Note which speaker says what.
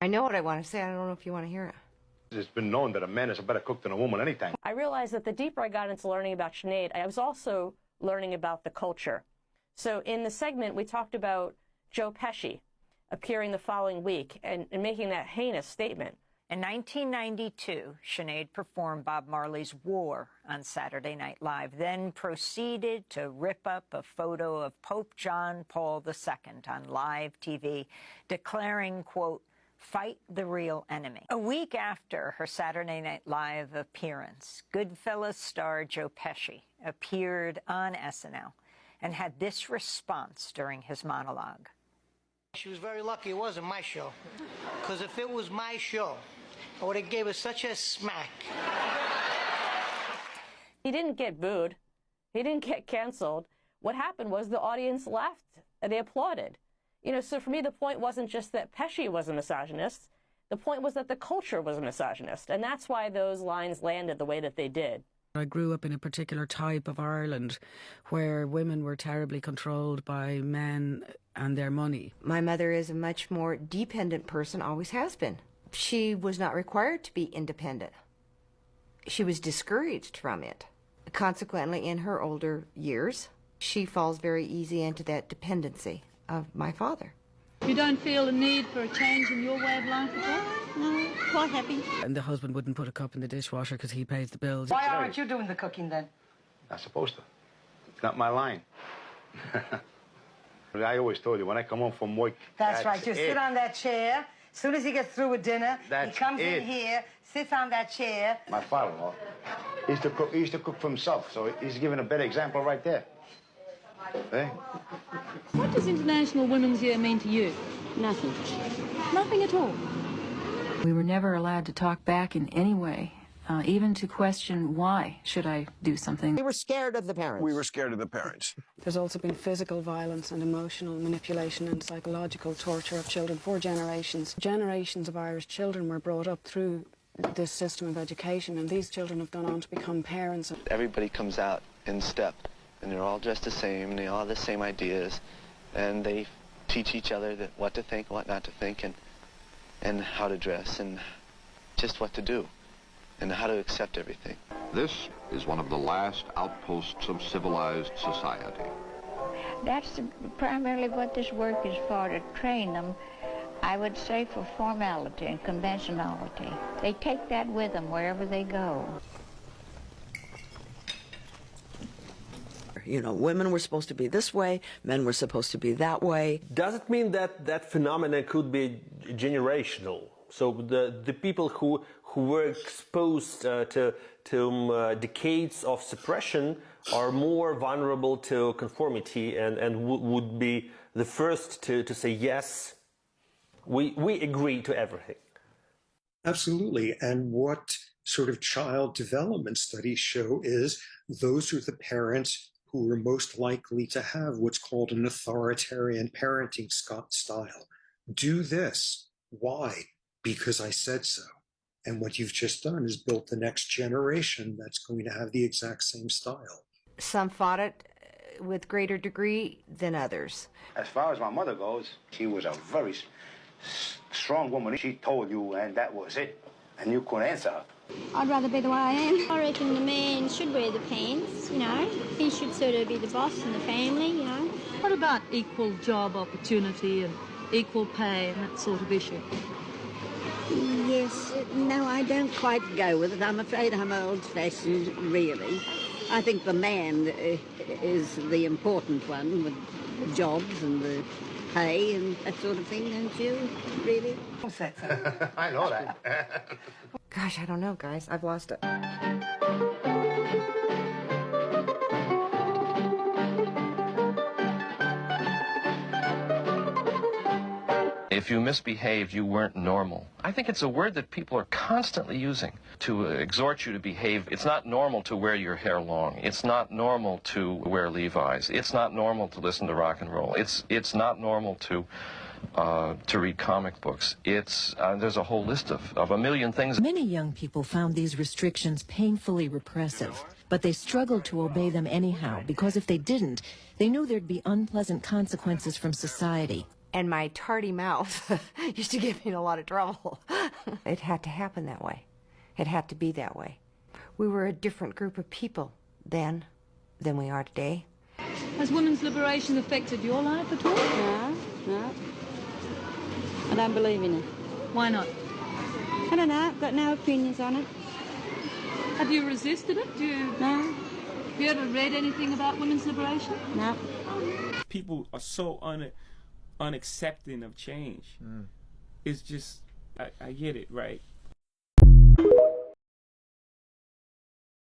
Speaker 1: I know what I want to say. I don't know if you want to hear it.
Speaker 2: It's been known that a man is a better cook than a woman anytime.
Speaker 3: I realized that the deeper I got into learning about Sinead, I was also learning about the culture. So in the segment, we talked about Joe Pesci appearing the following week and making that heinous statement.
Speaker 4: In 1992, Sinead performed Bob Marley's War on Saturday Night Live, then proceeded to rip up a photo of Pope John Paul II on live TV, declaring, quote, "Fight the real enemy." A week after her Saturday Night Live appearance, Goodfellas star Joe Pesci appeared on SNL and had this response during his monologue.
Speaker 5: She was very lucky it wasn't my show, because if it was my show, I would have gave her such a smack.
Speaker 3: He didn't get booed. He didn't get canceled. What happened was the audience laughed and they applauded. You know, so for me, the point wasn't just that Pesci was a misogynist. The point was that the culture was a misogynist. And that's why those lines landed the way that they did.
Speaker 6: I grew up in a particular type of Ireland where women were terribly controlled by men and their money.
Speaker 1: My mother is a much more dependent person, always has been. She was not required to be independent. She was discouraged from it. Consequently, in her older years, she falls very easy into that dependency of my father.
Speaker 7: You don't feel a need for a change in your way of life at all?
Speaker 8: No, quite happy.
Speaker 6: And the husband wouldn't put a cup in the dishwasher because he pays the bills.
Speaker 8: Why aren't you doing the cooking then?
Speaker 2: Not supposed to. It's not my line. I always told you, when I come home from work,
Speaker 8: That's right. You sit on that chair. As soon as he gets through with dinner, he comes in here, sits on that chair.
Speaker 2: My father-in-law, he used to cook for himself, so he's giving a better example right there. Eh?
Speaker 7: What does International Women's Year mean to you?
Speaker 8: Nothing.
Speaker 7: Nothing at all.
Speaker 9: We were never allowed to talk back in any way, even to question why should I do something.
Speaker 8: We were scared of the parents.
Speaker 10: We were scared of the parents.
Speaker 6: There's also been physical violence and emotional manipulation and psychological torture of children for generations. Generations of Irish children were brought up through this system of education, and these children have gone on to become parents.
Speaker 11: Everybody comes out in step, and they're all dressed the same, and they all have the same ideas, and they teach each other what to think, what not to think, and how to dress, and just what to do, and how to accept everything.
Speaker 12: This is one of the last outposts of civilized society.
Speaker 13: That's primarily what this work is for, to train them, I would say, for formality and conventionality. They take that with them wherever they go.
Speaker 8: You know, women were supposed to be this way, men were supposed to be that way.
Speaker 14: Does it mean that that phenomenon could be generational? So the people who were exposed to decades of suppression are more vulnerable to conformity and would be the first to say, yes, we agree to everything.
Speaker 15: Absolutely. And what sort of child development studies show is those are the parents who are most likely to have what's called an authoritarian parenting style. Do this. Why? Because I said so. And what you've just done is built the next generation that's going to have the exact same style.
Speaker 1: Some fought it with greater degree than others.
Speaker 2: As far as my mother goes, she was a very strong woman. She told you, and that was it. And you couldn't answer her.
Speaker 16: I'd rather be the way I am. I reckon the man should wear the pants, you know. He should sort of be the boss in the family, you know.
Speaker 7: What about equal job opportunity and equal pay and that sort of issue?
Speaker 17: Yes, no, I don't quite go with it. I'm afraid I'm old-fashioned, really. I think the man is the important one with jobs and the pay and that sort of thing, don't you, really?
Speaker 8: What's that, sir?
Speaker 2: I know that.
Speaker 1: Gosh, I don't know, guys. I've lost it.
Speaker 18: If you misbehaved, you weren't normal. I think it's a word that people are constantly using to exhort you to behave. It's not normal to wear your hair long. It's not normal to wear Levi's. It's not normal to listen to rock and roll. It's not normal to read comic books. There's a whole list of a million things.
Speaker 19: Many young people found these restrictions painfully repressive, but they struggled to obey them anyhow, because if they didn't, they knew there'd be unpleasant consequences from society.
Speaker 1: And my tardy mouth used to give me a lot of trouble. It had to happen that way. It had to be that way. We were a different group of people then than we are today.
Speaker 7: Has women's liberation affected your life at all?
Speaker 17: No, no. I don't believe in it.
Speaker 7: Why not?
Speaker 17: I don't know. I've got no opinions on it.
Speaker 7: Have you resisted it?
Speaker 17: No.
Speaker 7: Have you ever read anything about women's liberation?
Speaker 17: No.
Speaker 10: People are so unaccepting of change. It's just, I get it, right?